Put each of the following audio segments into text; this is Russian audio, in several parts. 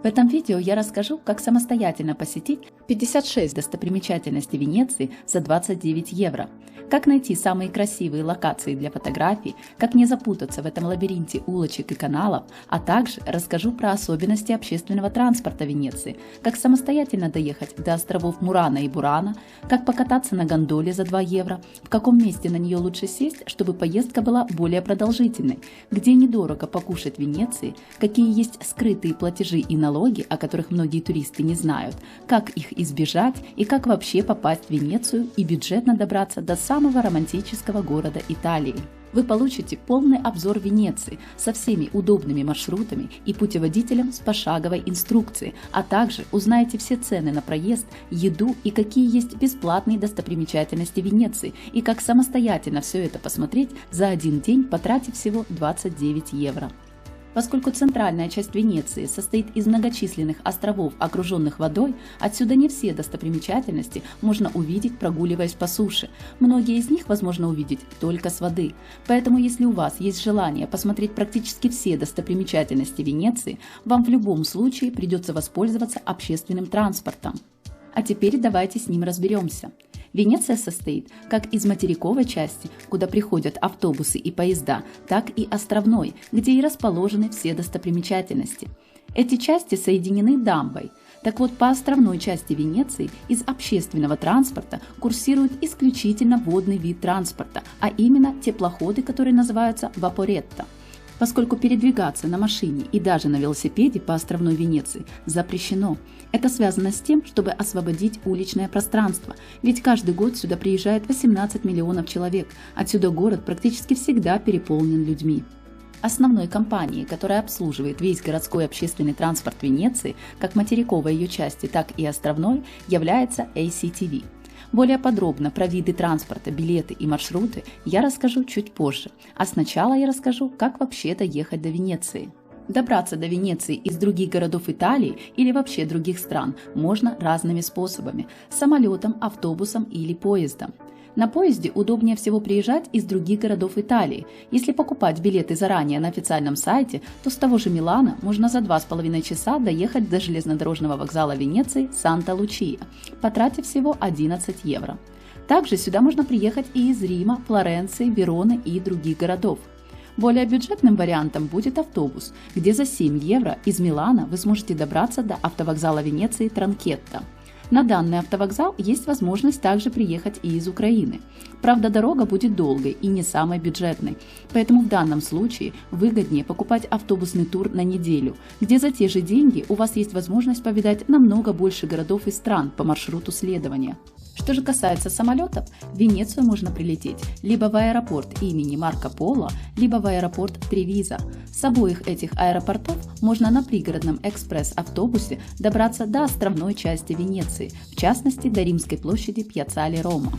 В этом видео я расскажу, как самостоятельно посетить 56 достопримечательностей Венеции за 29 евро, как найти самые красивые локации для фотографий, как не запутаться в этом лабиринте улочек и каналов, а также расскажу про особенности общественного транспорта Венеции, как самостоятельно доехать до островов Мурана и Бурана, как покататься на гондоле за 2 евро, в каком месте на нее лучше сесть, чтобы поездка была более продолжительной, где недорого покушать в Венеции, какие есть скрытые платежи и налоги, о которых многие туристы не знают, как их избежать и как вообще попасть в Венецию и бюджетно добраться до самого романтического города Италии. Вы получите полный обзор Венеции со всеми удобными маршрутами и путеводителем с пошаговой инструкцией, а также узнаете все цены на проезд, еду и какие есть бесплатные достопримечательности Венеции и как самостоятельно все это посмотреть за один день, потратив всего 29 евро. Поскольку центральная часть Венеции состоит из многочисленных островов, окруженных водой, отсюда не все достопримечательности можно увидеть, прогуливаясь по суше. Многие из них возможно увидеть только с воды. Поэтому, если у вас есть желание посмотреть практически все достопримечательности Венеции, вам в любом случае придется воспользоваться общественным транспортом. А теперь давайте с ним разберемся. Венеция состоит как из материковой части, куда приходят автобусы и поезда, так и островной, где и расположены все достопримечательности. Эти части соединены дамбой. Так вот, по островной части Венеции из общественного транспорта курсирует исключительно водный вид транспорта, а именно теплоходы, которые называются вапоретто. Поскольку передвигаться на машине и даже на велосипеде по островной Венеции запрещено. Это связано с тем, чтобы освободить уличное пространство, ведь каждый год сюда приезжает 18 миллионов человек, отсюда город практически всегда переполнен людьми. Основной компанией, которая обслуживает весь городской общественный транспорт Венеции, как материковой ее части, так и островной, является ACTV. Более подробно про виды транспорта, билеты и маршруты я расскажу чуть позже, а сначала я расскажу, как вообще доехать до Венеции. Добраться до Венеции из других городов Италии или вообще других стран можно разными способами – самолетом, автобусом или поездом. На поезде удобнее всего приезжать из других городов Италии. Если покупать билеты заранее на официальном сайте, то с того же Милана можно за 2,5 часа доехать до железнодорожного вокзала Венеции Санта-Лучия, потратив всего 11 евро. Также сюда можно приехать и из Рима, Флоренции, Вероны и других городов. Более бюджетным вариантом будет автобус, где за 7 евро из Милана вы сможете добраться до автовокзала Венеции Транкетто. На данный автовокзал есть возможность также приехать и из Украины. Правда, дорога будет долгой и не самой бюджетной, поэтому в данном случае выгоднее покупать автобусный тур на неделю, где за те же деньги у вас есть возможность повидать намного больше городов и стран по маршруту следования. Что же касается самолетов, в Венецию можно прилететь либо в аэропорт имени Марко Поло, либо в аэропорт Тревиза. С обоих этих аэропортов можно на пригородном экспресс-автобусе добраться до островной части Венеции, в частности до Римской площади Пьяццале Рома.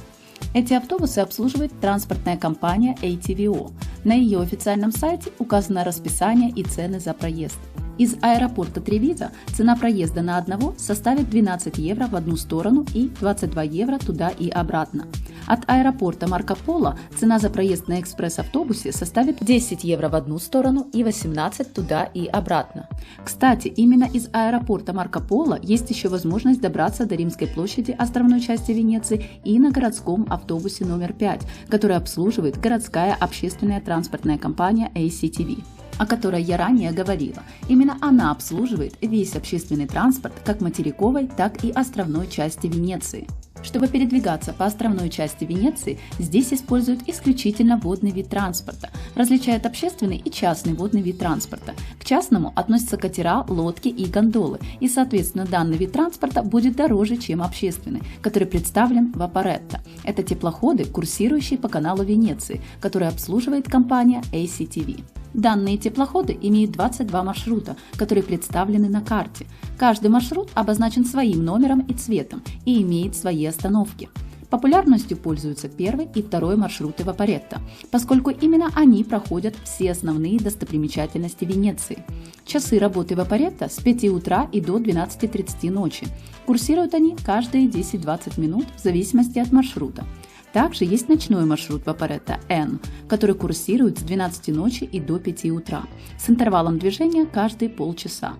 Эти автобусы обслуживает транспортная компания ATVO. На ее официальном сайте указано расписание и цены за проезд. Из аэропорта Тревиза цена проезда на одного составит 12 евро в одну сторону и 22 евро туда и обратно. От аэропорта Марко Поло цена за проезд на экспресс-автобусе составит 10 евро в одну сторону и 18 туда и обратно. Кстати, именно из аэропорта Марко Поло есть еще возможность добраться до Римской площади островной части Венеции и на городском автобусе номер 5, который обслуживает городская общественная транспортная компания ACTV, о которой я ранее говорила. Именно она обслуживает весь общественный транспорт как материковой, так и островной части Венеции. Чтобы передвигаться по островной части Венеции, здесь используют исключительно водный вид транспорта, различают общественный и частный водный вид транспорта. К частному относятся катера, лодки и гондолы, и, соответственно, данный вид транспорта будет дороже, чем общественный, который представлен в вапоретто. Это теплоходы, курсирующие по каналу Венеции, который обслуживает компания ACTV. Данные теплоходы имеют 22 маршрута, которые представлены на карте. Каждый маршрут обозначен своим номером и цветом и имеет свои остановки. Популярностью пользуются первый и второй маршруты вапоретто, поскольку именно они проходят все основные достопримечательности Венеции. Часы работы вапоретто с 5 утра и до 12:30 ночи. Курсируют они каждые 10-20 минут в зависимости от маршрута. Также есть ночной маршрут вапоретто N, который курсирует с 12 ночи и до 5 утра, с интервалом движения каждые полчаса.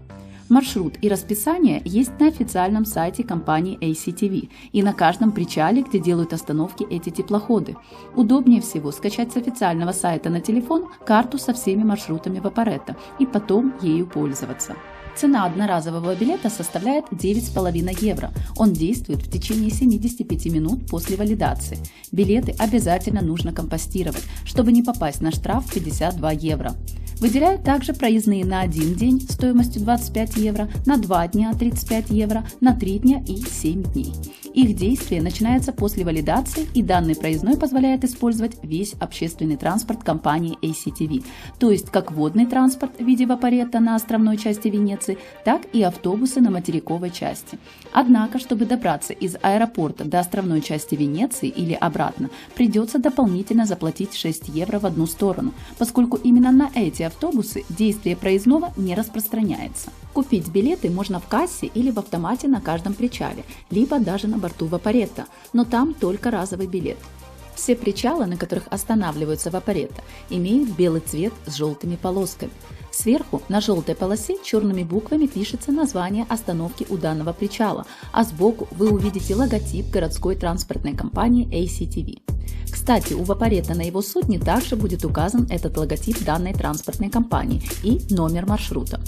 Маршрут и расписание есть на официальном сайте компании ACTV и на каждом причале, где делают остановки эти теплоходы. Удобнее всего скачать с официального сайта на телефон карту со всеми маршрутами Вапоретто и потом ею пользоваться. Цена одноразового билета составляет 9,5 евро. Он действует в течение 75 минут после валидации. Билеты обязательно нужно компостировать, чтобы не попасть на штраф 52 евро. Выделяют также проездные на 1 день стоимостью 25 евро, на 2 дня 35 евро, на 3 дня и 7 дней. Их действие начинается после валидации, и данный проездной позволяет использовать весь общественный транспорт компании ACTV, то есть как водный транспорт в виде Вапоретто на островной части Венеции, так и автобусы на материковой части. Однако, чтобы добраться из аэропорта до островной части Венеции или обратно, придется дополнительно заплатить 6 евро в одну сторону, поскольку именно на эти автобусы действие проездного не распространяется. Купить билеты можно в кассе или в автомате на каждом причале, либо даже на борту Вапоретто, но там только разовый билет. Все причалы, на которых останавливаются Вапоретто, имеют белый цвет с желтыми полосками. Сверху на желтой полосе черными буквами пишется название остановки у данного причала, а сбоку вы увидите логотип городской транспортной компании ACTV. Кстати, у Вапоретто на его судне также будет указан этот логотип данной транспортной компании и номер маршрута.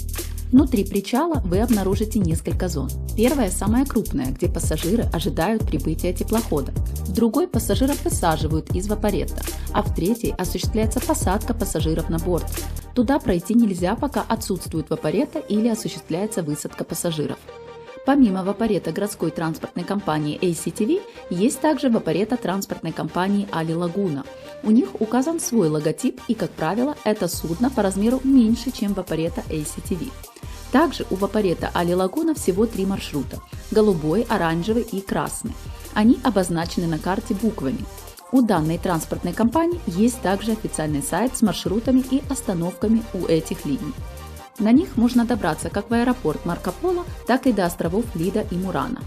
Внутри причала вы обнаружите несколько зон. Первая самая крупная, где пассажиры ожидают прибытия теплохода. В другой пассажиров высаживают из Вапоретто, а в третьей осуществляется посадка пассажиров на борт. Туда пройти нельзя, пока отсутствует Вапоретто или осуществляется высадка пассажиров. Помимо Вапоретто городской транспортной компании ACTV, есть также Вапоретто транспортной компании Али Лагуна. У них указан свой логотип, и, как правило, это судно по размеру меньше, чем Вапоретто ACTV. Также у Вапоретто Али Лагуна всего 3 маршрута – голубой, оранжевый и красный. Они обозначены на карте буквами. У данной транспортной компании есть также официальный сайт с маршрутами и остановками у этих линий. На них можно добраться как в аэропорт Марко Поло, так и до островов Лида и Мурана.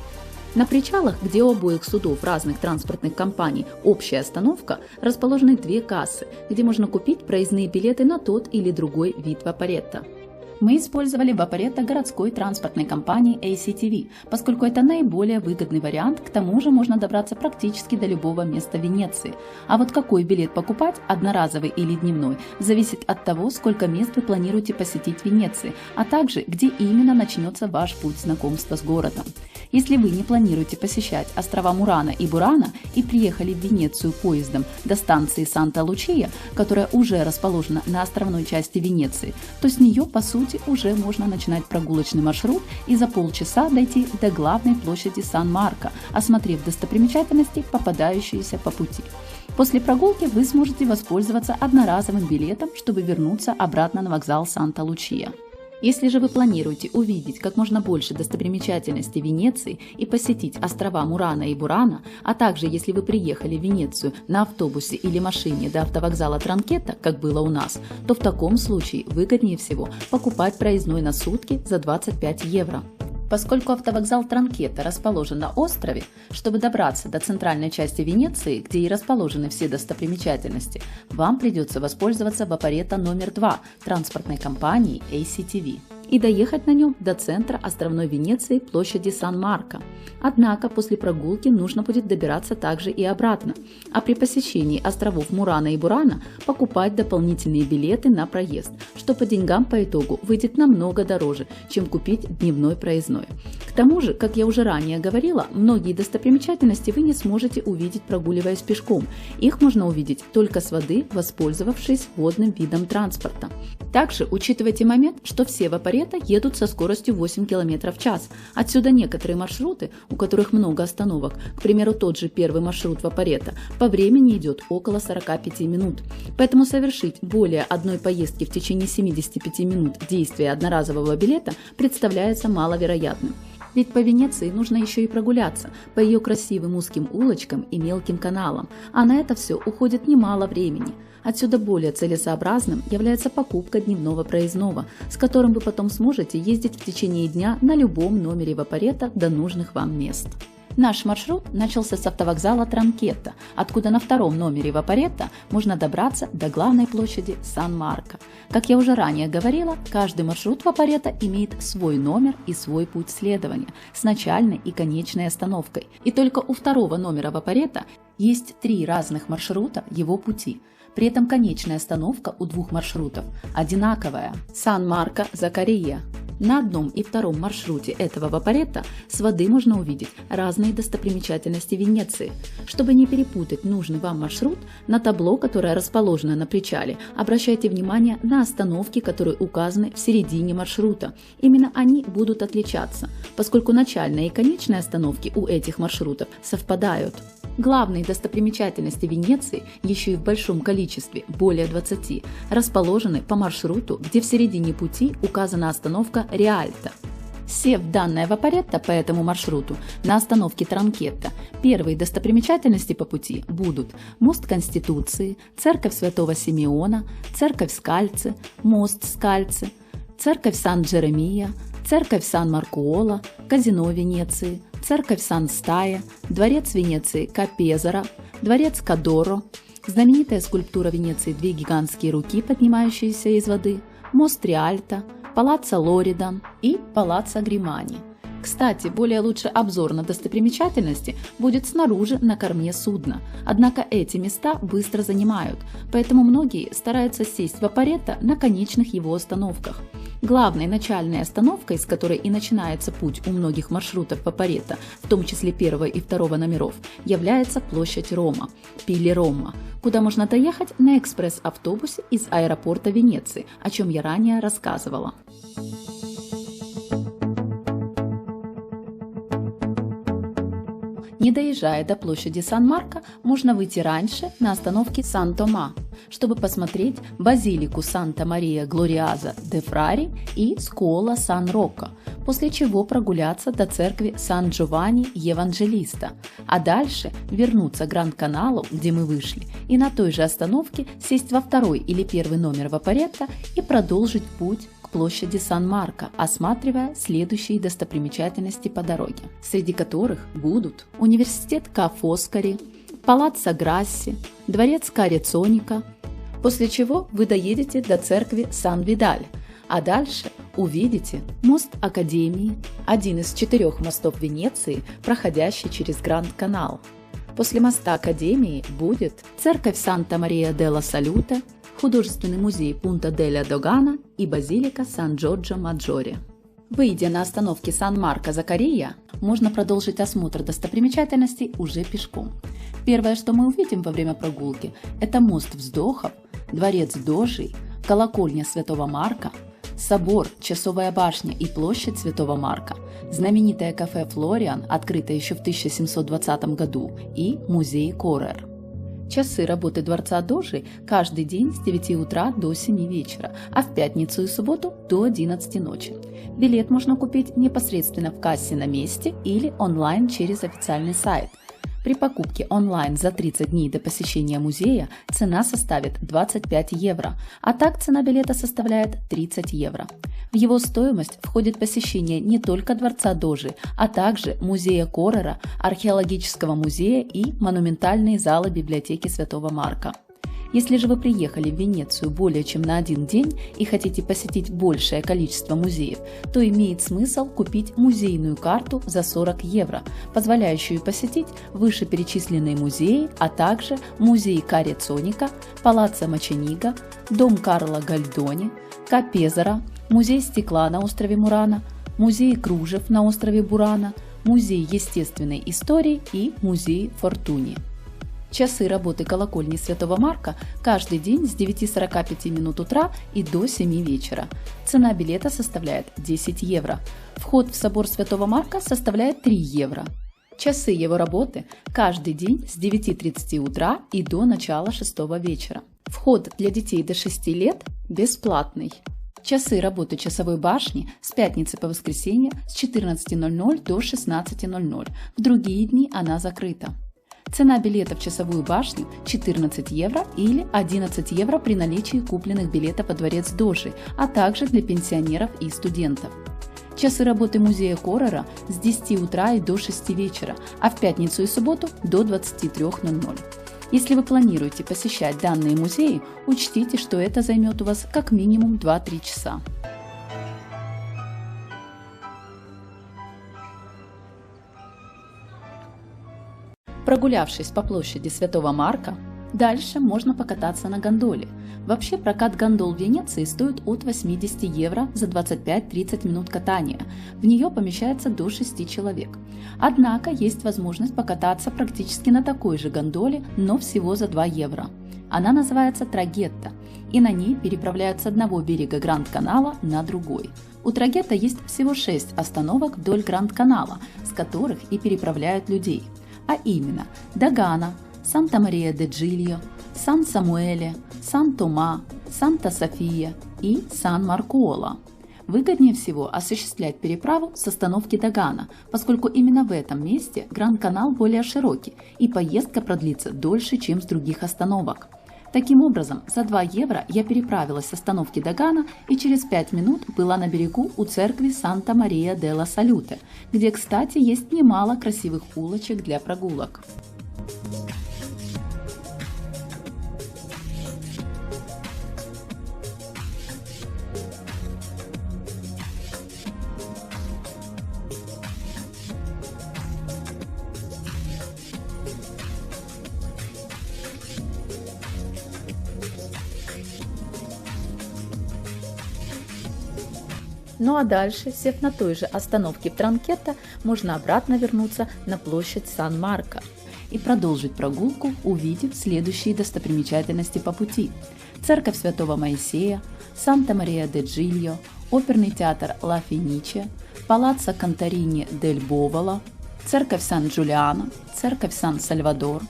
На причалах, где у обоих судов разных транспортных компаний общая остановка, расположены 2 кассы, где можно купить проездные билеты на тот или другой вид Вапоретто. Мы использовали Вапоретто городской транспортной компании ACTV, поскольку это наиболее выгодный вариант, к тому же можно добраться практически до любого места Венеции. А вот какой билет покупать, одноразовый или дневной, зависит от того, сколько мест вы планируете посетить в Венеции, а также где именно начнется ваш путь знакомства с городом. Если вы не планируете посещать острова Мурана и Бурана и приехали в Венецию поездом до станции Санта-Лучия, которая уже расположена на островной части Венеции, то с нее, по сути, уже можно начинать прогулочный маршрут и за полчаса дойти до главной площади Сан-Марко, осмотрев достопримечательности, попадающиеся по пути. После прогулки вы сможете воспользоваться одноразовым билетом, чтобы вернуться обратно на вокзал Санта-Лучия. Если же вы планируете увидеть как можно больше достопримечательностей Венеции и посетить острова Мурана и Бурана, а также если вы приехали в Венецию на автобусе или машине до автовокзала Транкетто, как было у нас, то в таком случае выгоднее всего покупать проездной на сутки за 25 евро. Поскольку автовокзал Транкетто расположен на острове, чтобы добраться до центральной части Венеции, где и расположены все достопримечательности, вам придется воспользоваться Вапоретто номер 2 транспортной компании ACTV и доехать на нем до центра островной Венеции, площади Сан-Марко. Однако после прогулки нужно будет добираться также и обратно, а при посещении островов Мурана и Бурана покупать дополнительные билеты на проезд, что по деньгам по итогу выйдет намного дороже, чем купить дневной проездной. К тому же, как я уже ранее говорила, многие достопримечательности вы не сможете увидеть, прогуливаясь пешком. Их можно увидеть только с воды, воспользовавшись водным видом транспорта. Также учитывайте момент, что все Вапоретто едут со скоростью 8 км в час. Отсюда некоторые маршруты, у которых много остановок, к примеру, тот же первый маршрут Вапоретто, по времени идет около 45 минут. Поэтому совершить более одной поездки в течение 75 минут действия одноразового билета представляется маловероятным. Ведь по Венеции нужно еще и прогуляться по ее красивым узким улочкам и мелким каналам, а на это все уходит немало времени. Отсюда более целесообразным является покупка дневного проездного, с которым вы потом сможете ездить в течение дня на любом номере Вапоретто до нужных вам мест. Наш маршрут начался с автовокзала Транкетто, откуда на втором номере Вапоретто можно добраться до главной площади Сан-Марко. Как я уже ранее говорила, каждый маршрут Вапоретто имеет свой номер и свой путь следования с начальной и конечной остановкой. И только у второго номера Вапоретто есть 3 разных маршрута его пути. При этом конечная остановка у 2 маршрутов одинаковая – Сан-Марко-Закария. На одном и втором маршруте этого Вапоретто с воды можно увидеть разные достопримечательности Венеции. Чтобы не перепутать нужный вам маршрут, на табло, которое расположено на причале, обращайте внимание на остановки, которые указаны в середине маршрута. Именно они будут отличаться, поскольку начальная и конечная остановки у этих маршрутов совпадают. Главные достопримечательности Венеции, еще и в большом количестве, более 20, расположены по маршруту, где в середине пути указана остановка Риальто. Сев в данное Вапоретто по этому маршруту на остановке Транкетто, первые достопримечательности по пути будут мост Конституции, церковь Святого Симеона, церковь Скальци, мост Скальци, церковь Сан-Джеремия, церковь Сан-Маркуоло, казино Венеции, церковь Сан-Стая, дворец Венеции Капезаро, дворец Кадоро, знаменитая скульптура Венеции «Две гигантские руки, поднимающиеся из воды», мост Риальто, палаццо Лоридан и палаццо Гримани. Кстати, более лучший обзор на достопримечательности будет снаружи на корме судна, однако эти места быстро занимают, поэтому многие стараются сесть в Вапоретто на конечных его остановках. Главной начальной остановкой, с которой и начинается путь у многих маршрутов Вапоретто, в том числе 1 и 2 номеров, является площадь Рома, Пиле Рома, куда можно доехать на экспресс-автобусе из аэропорта Венеции, о чем я ранее рассказывала. Не доезжая до площади Сан-Марко, можно выйти раньше на остановке Сан-Тома, чтобы посмотреть базилику Санта-Мария-Глориаза-де-Фрари и Скуола Сан-Рокко, после чего прогуляться до церкви Сан-Джованни-Еванджелиста, а дальше вернуться к Гранд-Каналу, где мы вышли, и на той же остановке сесть во 2 или 1 номер Вапоретто и продолжить путь к площади Сан-Марко, осматривая следующие достопримечательности по дороге, среди которых будут университет Ка Фоскари, палаццо Грасси, дворец Карицоника, после чего вы доедете до церкви Сан-Видаль, а дальше увидите мост Академии, один из 4 мостов Венеции, проходящий через Гранд-Канал. После моста Академии будет церковь Санта-Мария-делла-Салюте, художественный музей Пунта-делла-Догана и базилика Сан-Джорджо-Маджоре. Выйдя на остановке Сан-Марко-Закария, можно продолжить осмотр достопримечательностей уже пешком. Первое, что мы увидим во время прогулки, это мост Вздохов, дворец Дожей, колокольня Святого Марка, собор, часовая башня и площадь Святого Марка, знаменитое кафе «Флориан», открытое еще в 1720 году, и музей Коррер. Часы работы дворца Дожи каждый день с 9 утра до 7 вечера, а в пятницу и субботу до 11 ночи. Билет можно купить непосредственно в кассе на месте или онлайн через официальный сайт. При покупке онлайн за 30 дней до посещения музея цена составит 25 евро, а так цена билета составляет 30 евро. В его стоимость входит посещение не только дворца Дожи, а также музея Коррера, археологического музея и монументальные залы библиотеки Святого Марка. Если же вы приехали в Венецию более чем на 1 день и хотите посетить большее количество музеев, то имеет смысл купить музейную карту за 40 евро, позволяющую посетить вышеперечисленные музеи, а также музей Карицоника, палаццо Мочениго, дом Карло Гальдони, Капезаро, музей стекла на острове Мурана, музей кружев на острове Бурана, музей естественной истории и музей Фортуни. Часы работы колокольни Святого Марка каждый день с 9:45 минут утра и до 7 вечера. Цена билета составляет 10 евро. Вход в собор Святого Марка составляет 3 евро. Часы его работы каждый день с 9:30 утра и до начала 6 вечера. Вход для детей до 6 лет бесплатный. Часы работы часовой башни с пятницы по воскресенье с 14:00 до 16:00. В другие дни она закрыта. Цена билета в часовую башню 14 евро или 11 евро при наличии купленных билетов во дворец Дожи, а также для пенсионеров и студентов. Часы работы музея Коррера с 10 утра и до 6 вечера, а в пятницу и субботу до 23:00. Если вы планируете посещать данные музеи, учтите, что это займет у вас как минимум 2-3 часа. Прогулявшись по площади Святого Марка, дальше можно покататься на гондоле. Вообще прокат гондол в Венеции стоит от 80 евро за 25-30 минут катания. В нее помещается до 6 человек. Однако есть возможность покататься практически на такой же гондоле, но всего за 2 евро. Она называется трагетта, и на ней переправляют с одного берега Гранд-канала на другой. У трагетта есть всего 6 остановок вдоль Гранд-канала, с которых и переправляют людей. А именно Догана, Санта-Мария-де-Джильо, Сан-Самуэле, Сан-Тома, Санта-София и Сан-Маркуола. Выгоднее всего осуществлять переправу с остановки Догана, поскольку именно в этом месте Гранд-канал более широкий и поездка продлится дольше, чем с других остановок. Таким образом, за 2 евро я переправилась с остановки Догана и через 5 минут была на берегу у церкви Санта-Мария-делла-Салюте, где, кстати, есть немало красивых улочек для прогулок. Ну а дальше, сев на той же остановке в Транкетто, можно обратно вернуться на площадь Сан-Марко и продолжить прогулку, увидев следующие достопримечательности по пути: церковь Святого Моисея, Санта-Мария-де-Джильо, оперный театр Ла Фениче, палаццо Конторини дель Бовола, церковь Сан-Джулиано, церковь Сан-Сальвадор,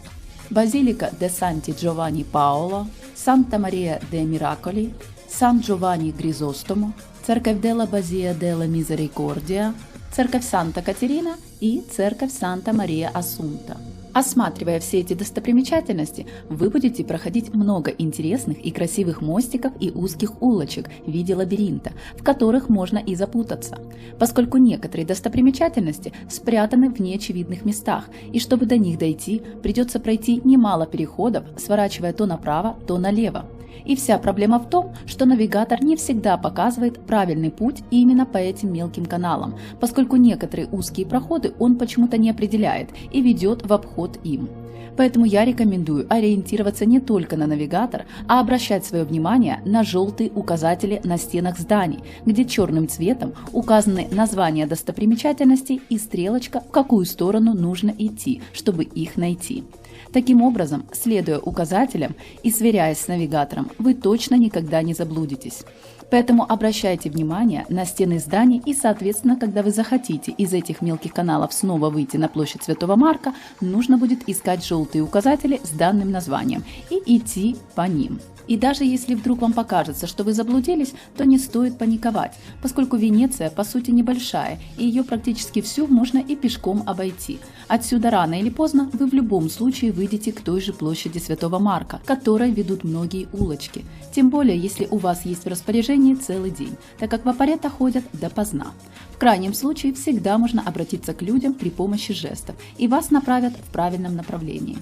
базилика де Санти-Джованни-Паоло, Санта-Мария-де-Мираколи, Сан-Джованни-Гризостомо, церковь Делла Базия делла Мизерикордия, церковь Санта-Катерина и церковь Санта-Мария-Ассунта. Осматривая все эти достопримечательности, вы будете проходить много интересных и красивых мостиков и узких улочек в виде лабиринта, в которых можно и запутаться, поскольку некоторые достопримечательности спрятаны в неочевидных местах, и чтобы до них дойти, придется пройти немало переходов, сворачивая то направо, то налево. И вся проблема в том, что навигатор не всегда показывает правильный путь именно по этим мелким каналам, поскольку некоторые узкие проходы он почему-то не определяет и ведет в обход им. Поэтому я рекомендую ориентироваться не только на навигатор, а обращать свое внимание на желтые указатели на стенах зданий, где черным цветом указаны названия достопримечательностей и стрелочка, в какую сторону нужно идти, чтобы их найти. Таким образом, следуя указателям и сверяясь с навигатором, вы точно никогда не заблудитесь. Поэтому обращайте внимание на стены зданий и, соответственно, когда вы захотите из этих мелких каналов снова выйти на площадь Святого Марка, нужно будет искать желтые указатели с данным названием и идти по ним. И даже если вдруг вам покажется, что вы заблудились, то не стоит паниковать, поскольку Венеция по сути небольшая, и ее практически всю можно и пешком обойти. Отсюда рано или поздно вы в любом случае выйдете к той же площади Святого Марка, к которой ведут многие улочки. Тем более, если у вас есть в распоряжении целый день, так как вапоретто ходят допоздна. В крайнем случае всегда можно обратиться к людям при помощи жестов, и вас направят в правильном направлении.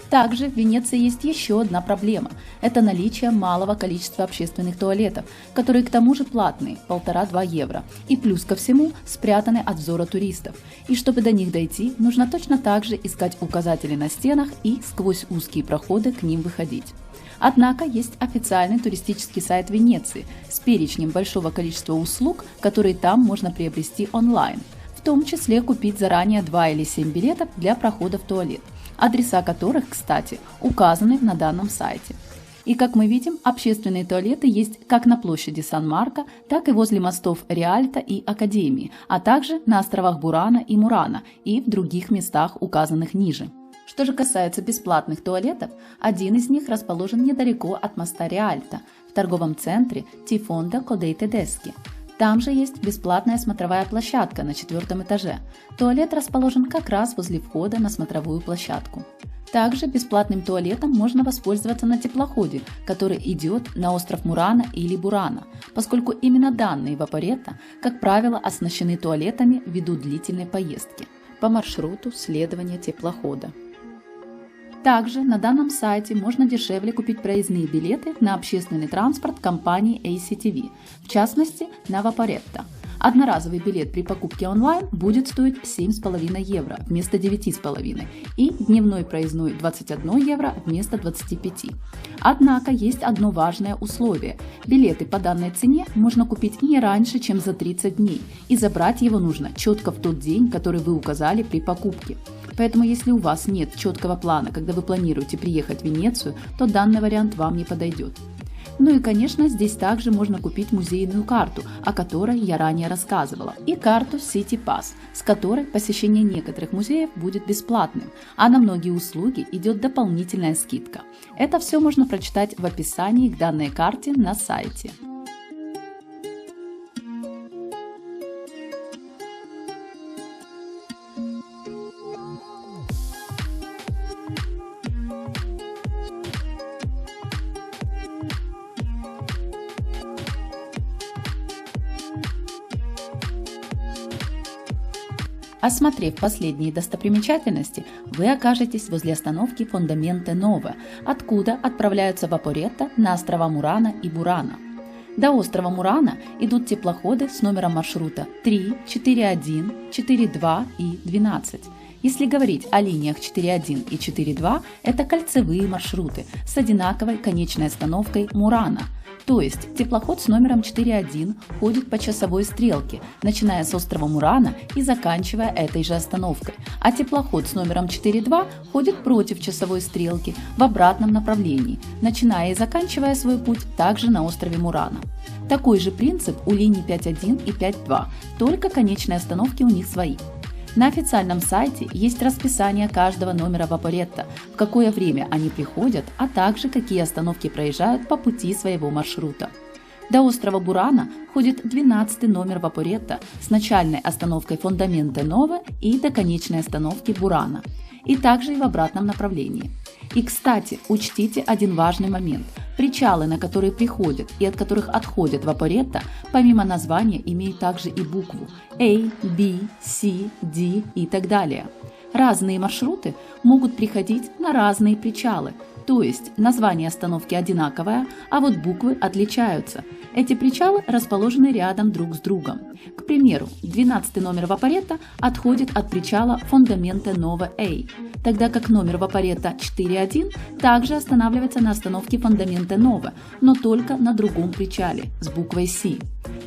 Также в Венеции есть еще одна проблема – это наличие малого количества общественных туалетов, которые к тому же платные – 1,5–2 евро, и плюс ко всему спрятаны от взора туристов. И чтобы до них дойти, нужно точно так же искать указатели на стенах и сквозь узкие проходы к ним выходить. Однако есть официальный туристический сайт Венеции с перечнем большого количества услуг, которые там можно приобрести онлайн, в том числе купить заранее 2 или 7 билетов для прохода в туалет, адреса которых, кстати, указаны на данном сайте. И как мы видим, общественные туалеты есть как на площади Сан-Марко, так и возле мостов Риальто и Академии, а также на островах Бурана и Мурана и в других местах, указанных ниже. Что же касается бесплатных туалетов, один из них расположен недалеко от моста Риальто, в торговом центре Тифонда Кодей Тедески. Там же есть бесплатная смотровая площадка на 4-м этаже. Туалет расположен как раз возле входа на смотровую площадку. Также бесплатным туалетом можно воспользоваться на теплоходе, который идет на остров Мурана или Бурана, поскольку именно данные вапоретто, как правило, оснащены туалетами ввиду длительной поездки по маршруту следования теплохода. Также на данном сайте можно дешевле купить проездные билеты на общественный транспорт компании ACTV, в частности на вапоретто. Одноразовый билет при покупке онлайн будет стоить 7,5 евро вместо 9,5 и дневной проездной 21 евро вместо 25. Однако есть одно важное условие. Билеты по данной цене можно купить не раньше, чем за 30 дней, и забрать его нужно четко в тот день, который вы указали при покупке. Поэтому если у вас нет четкого плана, когда вы планируете приехать в Венецию, то данный вариант вам не подойдет. Ну и, конечно, здесь также можно купить музейную карту, о которой я ранее рассказывала, и карту City Pass, с которой посещение некоторых музеев будет бесплатным, а на многие услуги идет дополнительная скидка. Это все можно прочитать в описании к данной карте на сайте. Осмотрев последние достопримечательности, вы окажетесь возле остановки Фондаменте Нове, откуда отправляются вапоретто на острова Мурана и Бурана. До острова Мурана идут теплоходы с номером маршрута 3, 4.1, 4.2 и 12. Если говорить о линиях 4.1 и 4.2, это кольцевые маршруты с одинаковой конечной остановкой Мурана. То есть теплоход с номером 4.1 ходит по часовой стрелке, начиная с острова Мурана и заканчивая этой же остановкой, а теплоход с номером 4.2 ходит против часовой стрелки в обратном направлении, начиная и заканчивая свой путь также на острове Мурана. Такой же принцип у линий 5.1 и 5.2, только конечные остановки у них свои. На официальном сайте есть расписание каждого номера вапоретто, в какое время они приходят, а также какие остановки проезжают по пути своего маршрута. До острова Бурана ходит 12-й номер вапоретто с начальной остановкой Фондаменте Нове и до конечной остановки Бурана, и также и в обратном направлении. И, кстати, учтите один важный момент. Причалы, на которые приходят и от которых отходят вапоретто, помимо названия имеют также и букву A, B, C, D и так далее. Разные маршруты могут приходить на разные причалы, то есть название остановки одинаковое, а вот буквы отличаются. Эти причалы расположены рядом друг с другом. К примеру, 12-й номер вапоретто отходит от причала Фондаменте Нове А, тогда как номер вапоретто 4.1 также останавливается на остановке Фондаменте Нове, но только на другом причале с буквой C.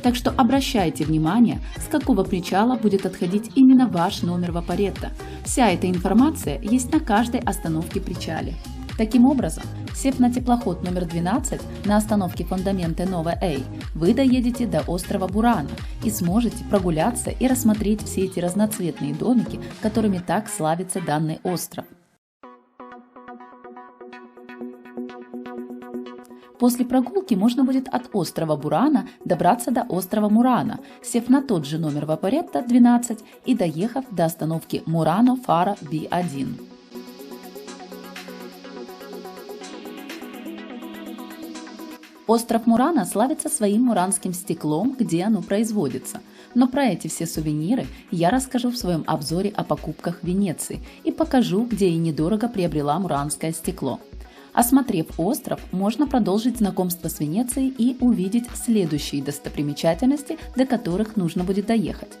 Так что обращайте внимание, с какого причала будет отходить именно ваш номер вапоретто. Вся эта информация есть на каждой остановке причале. Таким образом, сев на теплоход номер 12 на остановке Фондаменте Нове А, вы доедете до острова Бурана и сможете прогуляться и рассмотреть все эти разноцветные домики, которыми так славится данный остров. После прогулки можно будет от острова Бурана добраться до острова Мурана, сев на тот же номер вапоретто 12 и доехав до остановки Мурано Фара B1. Остров Мурана славится своим муранским стеклом, где оно производится. Но про эти все сувениры я расскажу в своем обзоре о покупках в Венеции и покажу, где я недорого приобрела муранское стекло. Осмотрев остров, можно продолжить знакомство с Венецией и увидеть следующие достопримечательности, до которых нужно будет доехать.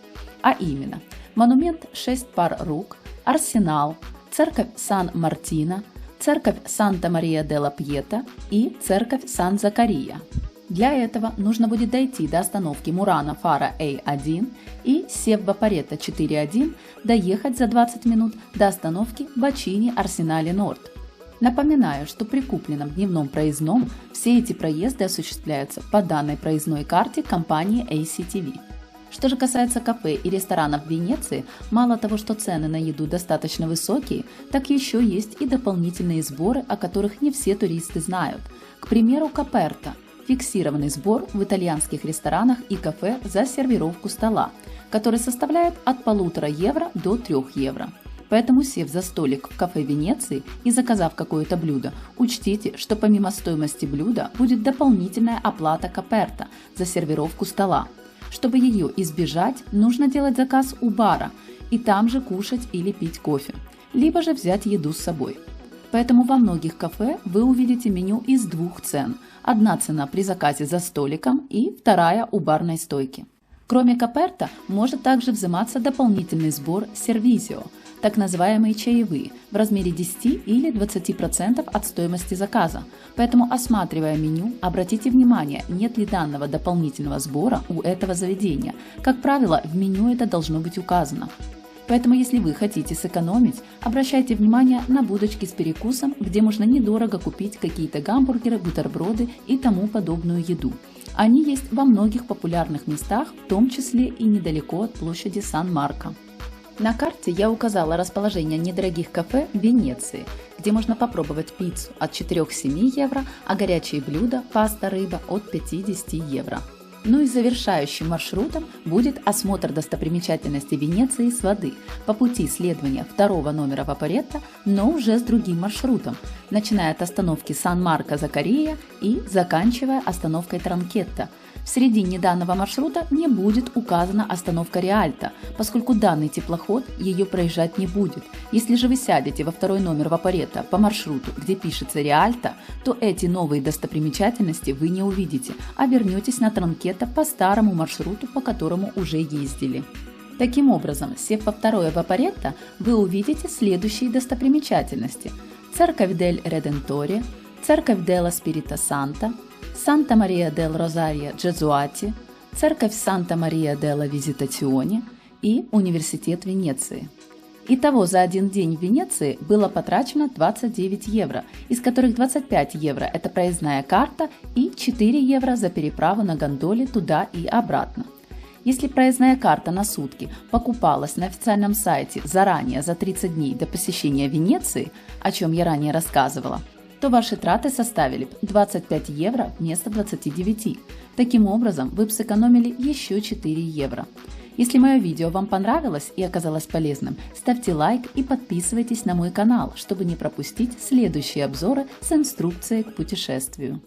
А именно, монумент 6 пар рук, арсенал, церковь Сан-Мартино, церковь Санта-Мария-делла-Пьета и церковь Сан-Закария. Для этого нужно будет дойти до остановки Мурано Фара А1 и, сев в вапоретто 4.1, доехать за 20 минут до остановки Бачини Арсенале Норд. Напоминаю, что при купленном дневном проездном все эти проезды осуществляются по данной проездной карте компании ACTV. Что же касается кафе и ресторанов в Венеции, мало того, что цены на еду достаточно высокие, так еще есть и дополнительные сборы, о которых не все туристы знают. К примеру, Коперта – фиксированный сбор в итальянских ресторанах и кафе за сервировку стола, который составляет от 1,5 евро до 3 евро. Поэтому, сев за столик в кафе Венеции и заказав какое-то блюдо, учтите, что помимо стоимости блюда будет дополнительная оплата коперта за сервировку стола. Чтобы ее избежать, нужно делать заказ у бара и там же кушать или пить кофе, либо же взять еду с собой. Поэтому во многих кафе вы увидите меню из двух цен. Одна цена при заказе за столиком и вторая у барной стойки. Кроме коперта может также взиматься дополнительный сбор сервизио, так называемые чаевые, в размере 10 или 20% от стоимости заказа. Поэтому, осматривая меню, обратите внимание, нет ли данного дополнительного сбора у этого заведения. Как правило, в меню это должно быть указано. Поэтому, если вы хотите сэкономить, обращайте внимание на будочки с перекусом, где можно недорого купить какие-то гамбургеры, бутерброды и тому подобную еду. Они есть во многих популярных местах, в том числе и недалеко от площади Сан-Марко. На карте я указала расположение недорогих кафе в Венеции, где можно попробовать пиццу от 4-7 евро, а горячие блюда, паста, рыба от 50 евро. Ну и завершающим маршрутом будет осмотр достопримечательностей Венеции с воды по пути следования второго номера Вапоретто, но уже с другим маршрутом, начиная от остановки Сан-Марко-Закария и заканчивая остановкой Транкетто. В середине данного маршрута не будет указана остановка Риальто, поскольку данный теплоход ее проезжать не будет. Если же вы сядете во второй номер Вапоретто по маршруту, где пишется Риальто, то эти новые достопримечательности вы не увидите, а вернетесь на Транкетто по старому маршруту, по которому уже ездили. Таким образом, сев во второе Вапоретто, вы увидите следующие достопримечательности: Церковь дель Реденторе, Церковь делла Спирита Санта, Санта-Мария дель Розарио Джезуати, Церковь Санта-Мария делла Визитационе и Университет Венеции. Итого за один день в Венеции было потрачено 29 евро, из которых 25 евро – это проездная карта и 4 евро за переправу на гондоле туда и обратно. Если проездная карта на сутки покупалась на официальном сайте заранее за 30 дней до посещения Венеции, о чем я ранее рассказывала, то ваши траты составили 25 евро вместо 29. Таким образом, вы бы сэкономили еще 4 евро. Если мое видео вам понравилось и оказалось полезным, ставьте лайк и подписывайтесь на мой канал, чтобы не пропустить следующие обзоры с инструкцией к путешествию.